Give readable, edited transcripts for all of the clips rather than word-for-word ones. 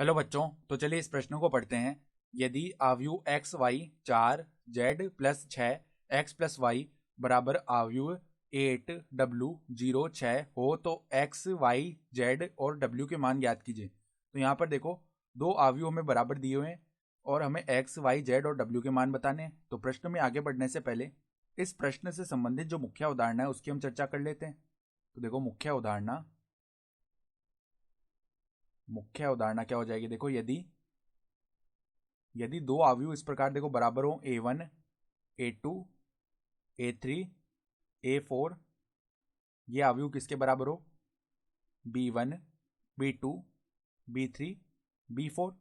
Hello बच्चों, तो चलिए इस प्रश्न को पढ़ते हैं। यदि आव्यूह x y 4 z plus 6 x plus y बराबर आव्यूह 8 डब्ल्यू 0 6 हो तो एक्स वाई जेड और डब्ल्यू के मान ज्ञात कीजिए। तो यहाँ पर देखो, दो आव्यूह हमें बराबर दिए हुए हैं और हमें एक्स वाई जेड और डब्ल्यू के मान बताने हैं। तो प्रश्न में आगे बढ़ने से पहले इस प्रश्न से संबंधित जो मुख्य उदाहरण है उसकी हम चर्चा कर लेते हैं। तो देखो, मुख्य उदाहरण क्या हो जाएगी। देखो, यदि यदि दो आव्यूह इस प्रकार देखो बराबर हो A1 A2 A3 A4, ये आव्यूह किसके बराबर हो? B1 B2 B3 B4।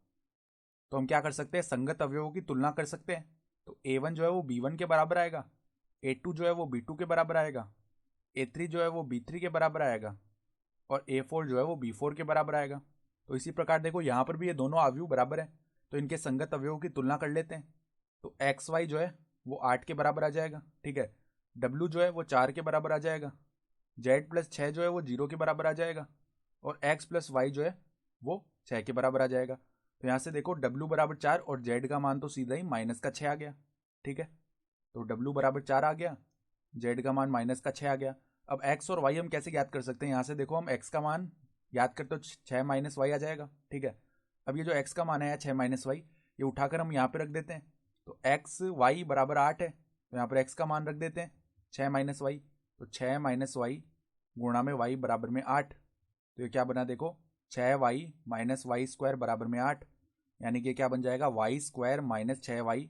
तो हम क्या कर सकते हैं, संगत अवयवों की तुलना कर सकते हैं। तो A1 जो है वो B1 के बराबर आएगा, A2 जो है वो B2 के बराबर आएगा, A3 जो है वो B3 के बराबर आएगा और A4 जो है वो B4 के बराबर आएगा। तो इसी प्रकार देखो, यहाँ पर भी ये दोनों आव्यूह बराबर हैं, तो इनके संगत अवयवों की तुलना कर लेते हैं। तो एक्स वाई जो है वो 8 के बराबर आ जाएगा, ठीक है। डब्ल्यू जो है वो 4 के बराबर आ जाएगा, जेड प्लस 6 जो है वो 0 के बराबर आ जाएगा और एक्स प्लस वाई जो है वो 6 के बराबर आ जाएगा। तो यहाँ से देखो, डब्ल्यू बराबर 4 और जेड का मान तो सीधा ही माइनस का 6 आ गया, ठीक है। तो डब्ल्यू बराबर 4 आ गया, जेड का मान माइनस का 6 आ गया। अब एक्स और वाई हम कैसे ज्ञात कर सकते हैं? यहाँ से देखो, हम एक्स का मान याद करते तो 6 माइनस वाई आ जाएगा, ठीक है। अब ये जो एक्स का मान है 6 माइनस वाई, ये उठाकर हम यहाँ पे रख देते हैं। तो एक्स वाई बराबर 8 है, तो यहाँ पर एक्स का मान रख देते हैं 6 माइनस वाई। तो 6 माइनस वाई गुणा में वाई बराबर में 8। तो ये क्या बना देखो, 6 वाई माइनस वाई स्क्वायर बराबर में 8, यानी कि क्या बन जाएगा, y square minus 6 y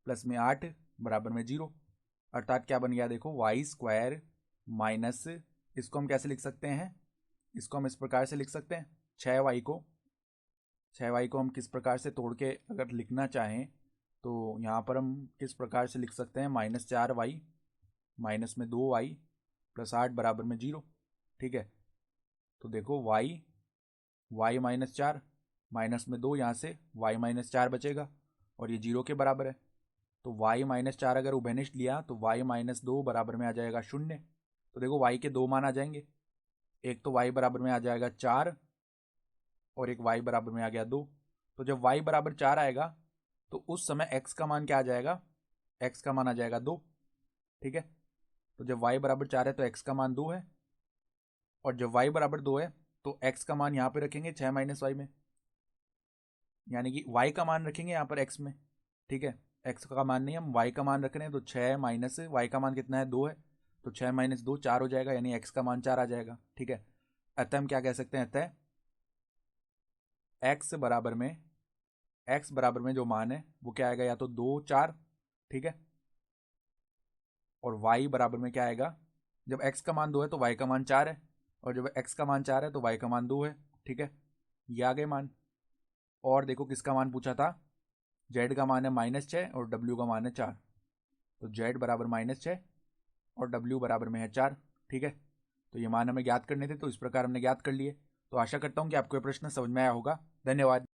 plus में 8 बराबर में 0। अर्थात क्या बन गया देखो, वाई स्क्वायर माइनस, इसको हम कैसे लिख सकते हैं, इसको हम इस प्रकार से लिख सकते हैं, 6 वाई को हम किस प्रकार से तोड़ के अगर लिखना चाहें तो यहाँ पर हम किस प्रकार से लिख सकते हैं, -4 वाई माइनस में 2 वाई प्लस 8 बराबर में 0, ठीक है। तो देखो, वाई -4 माइनस में 2, यहाँ से वाई -4 बचेगा और ये 0 के बराबर है। तो वाई -4 अगर उभयनिष्ठ लिया तो वाई -2 बराबर में आ जाएगा 0। तो देखो, वाई के दो मान आ जाएंगे, एक तो वाई बराबर में आ जाएगा 4 और एक वाई बराबर में आ गया 2। तो जब वाई बराबर 4 आएगा तो उस समय एक्स का मान क्या आ जाएगा, एक्स का मान आ जाएगा 2, ठीक है। तो जब वाई बराबर 4 है तो एक्स का मान 2 है, और जब वाई बराबर 2 है तो एक्स का मान यहाँ पे रखेंगे 6 माइनस वाई में, यानी कि वाई का मान रखेंगे यहाँ पर एक्स में, ठीक है। एक्स का मान नहीं, हम वाई का मान रख रहे हैं। तो 6 माइनस वाई का मान कितना है, 2 है, तो 6 माइनस 2 4 हो जाएगा, यानी एक्स का मान 4 आ जाएगा, ठीक है। अतः हम क्या कह सकते हैं, अतः एक्स बराबर में जो मान है वो क्या आएगा, या तो 2 4, ठीक है। और वाई बराबर में क्या आएगा, जब एक्स का मान 2 है तो वाई का मान 4 है, और जब एक्स का मान 4 है तो वाई का मान 2 है, ठीक है। ये आ गए मान। और देखो, किसका मान पूछा था, जेड का मान है -6 और डब्ल्यू का मान है 4। तो जेड बराबर -6 और डब्ल्यू बराबर में है 4, ठीक है। तो ये मान हमें ज्ञात करने थे, तो इस प्रकार हमने ज्ञात कर लिए। तो आशा करता हूँ कि आपको ये प्रश्न समझ में आया होगा। धन्यवाद।